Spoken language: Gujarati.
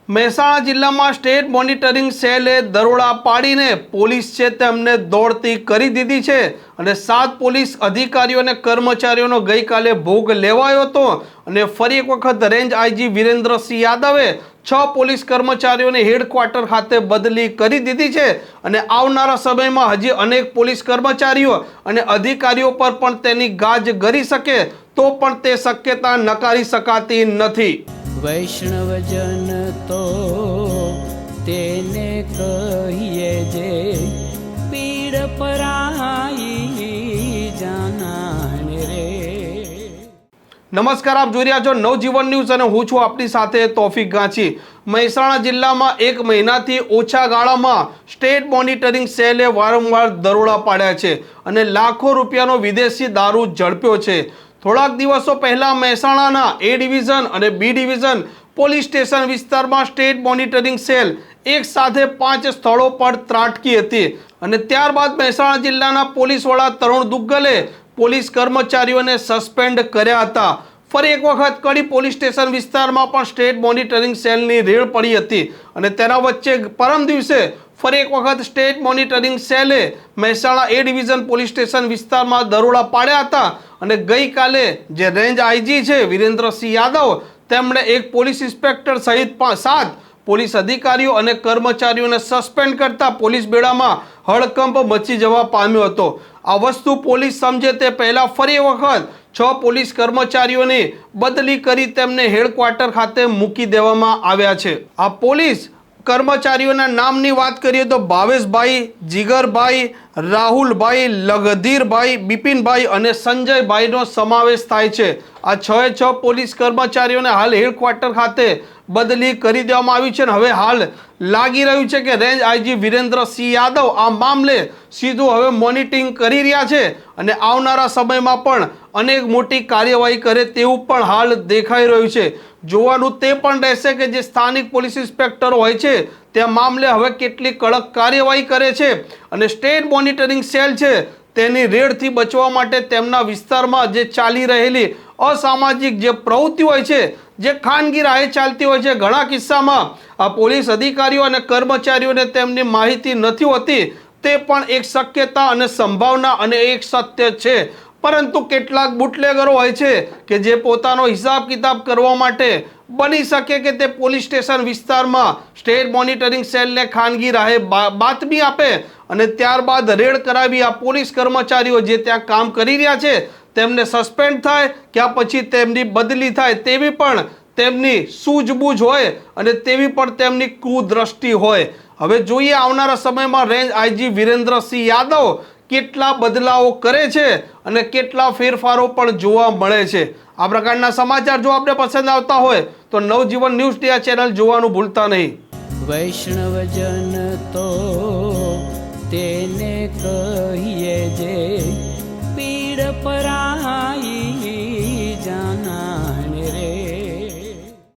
મહેસાણા જિલ્લામાં સ્ટેટ મોનિટરિંગ સેલે દરોડા પાડીને પોલીસ છે તેમને દોડતી કરી દીધી છે અને 7 પોલીસ અધિકારીઓ અને કર્મચારીઓનો ગઈકાલે ભોગ લેવાયો હતો અને ફરી એક વખત રેન્જ આઈજી વિરેન્દ્રસિંહ યાદવે 6 પોલીસ કર્મચારીઓને હેડક્વાર્ટર ખાતે બદલી કરી દીધી છે અને આવનારા સમયમાં હજી અનેક પોલીસ કર્મચારીઓ અને અધિકારીઓ પર પણ તેની ગાજ ગરી શકે તો પણ તે શક્યતા નકારી શકાતી નથી। વૈષ્ણવજન તો તેને કહીએ જે પીડ પરાઈ જાનાને રે। નમસ્કાર, આપ જોઈ રહ્યા છો નવજીવન ન્યૂઝ અને હું છું આપની સાથે તોફિક ગાંચી। મહેસાણા જિલ્લામાં 1 મહિનાથી ઓછા ગાળામાં સ્ટેટ મોનિટરિંગ સેલે વારંવાર દરોડા પાડ્યા છે અને લાખો રૂપિયાનો વિદેશી દારૂ ઝડપ્યો છે। થોડાક દિવસો પહેલા મહેસાણાના A ડિવિઝન અને B ડિવિઝન પોલીસ સ્ટેશન વિસ્તારમાં સ્ટેટ મોનિટરિંગ સેલ એક સાથે 5 સ્થળો પર ત્રાટકી હતી અને ત્યારબાદ મહેસાણા જિલ્લાના પોલીસ વડા તરુણ દુગ્ગલે પોલીસ કર્મચારીઓને સસ્પેન્ડ કર્યા હતા। ફરી એક વખત કડી પોલીસ સ્ટેશન વિસ્તારમાં પણ સ્ટેટ મોનિટરિંગ સેલની રેડ પડી હતી અને તેના વચ્ચે પરમ દિવસે ફરી એક વખત સ્ટેટ મોનિટરિંગ સેલે Mehsana A division police station વિસ્તારમાં દરોડા પાડ્યા હતા અને ગઈકાલે જે રેન્જ આઈજી છે વિરેન્દ્રસિંહ યાદવ તેમણે એક પોલીસ ઇન્સ્પેક્ટર સહિત 7 પોલીસ અધિકારીઓ અને કર્મચારીઓને સસ્પેન્ડ કરતા પોલીસ બેડામાં હડકંપ મચી જવા પામ્યો હતો। આ વસ્તુ પોલીસ સમજે તે પહેલા ફરી વખત 6 પોલીસ કર્મચારીઓની બદલી કરી તેમને હેડક્વાર્ટર ખાતે મૂકી દેવામાં આવ્યા છે। આ પોલીસ કર્મચારીઓના નામની વાત કરીએ તો ભાવેશભાઈ, જીગરભાઈ, રાહુલભાઈ, લગધીરભાઈ, બિપિનભાઈ અને સંજયભાઈનો સમાવેશ થાય છે। આ 6 પોલીસ કર્મચારીઓને હાલ હેડક્વાર્ટર ખાતે બદલી કરી દેવામાં આવી છે અને હવે હાલ લાગી રહ્યું છે કે રેન્જ આઈજી વિરેન્દ્રસિંહ યાદવ આ મામલે સીધું હવે મોનિટરિંગ કરી રહ્યા છે અને આવનારા સમયમાં પણ અનેક મોટી કાર્યવાહી કરે તેવું પણ હાલ દેખાઈ રહ્યું છે। જોવાનું તે પણ રહેશે કે જે સ્થાનિક પોલીસ ઇન્સ્પેક્ટરો હોય છે તે મામલે હવે કેટલી કડક કાર્યવાહી કરે છે અને સ્ટેટ મોનિટરિંગ સેલ છે તેની રેડથી બચવા માટે તેમના વિસ્તારમાં જે ચાલી રહેલી અસામાજિક જે પ્રવૃત્તિ હોય છે, જે ખાનગી રાહે ચાલતી હોય છે, ઘણા કિસ્સામાં આ પોલીસ અધિકારીઓ અને કર્મચારીઓને તેમની માહિતી નથી હોતી તે પણ એક શક્યતા અને સંભાવના અને એક સત્ય છે। પરંતુ કેટલાક બુટલેગરો હોય છે કે જે પોતાનો હિસાબ કિતાબ કરવા માટે બની શકે કે તે પોલીસ સ્ટેશન વિસ્તારમાં સ્ટેટ મોનિટરિંગ સેલને ખાનગી રાહે બાતમી આપે અને ત્યારબાદ રેડ કરાવી આ પોલીસ કર્મચારીઓ જે ત્યાં કામ કરી રહ્યા છે તેમને સસ્પેન્ડ થાય કે પછી તેમની બદલી થાય તેવી પણ તેમની સૂઝબૂઝ હોય અને તેવી પણ તેમની કુદ્રષ્ટિ હોય। હવે જોઈએ આવનારા સમયમાં રેન્જ આઈજી વિરેન્દ્રસિંહ યાદવ કેટલા બદલાવો કરે છે અને કેટલા ફેરફારો પણ જોવા મળે છે। આ પ્રકારના સમાચાર જો આપને પસંદ આવતા હોય તો નવજીવન ન્યૂઝ આ ચેનલ જોવાનું ભૂલતા નહીં। વૈષ્ણવજન તો તેને કહીએ જે પીડ પરા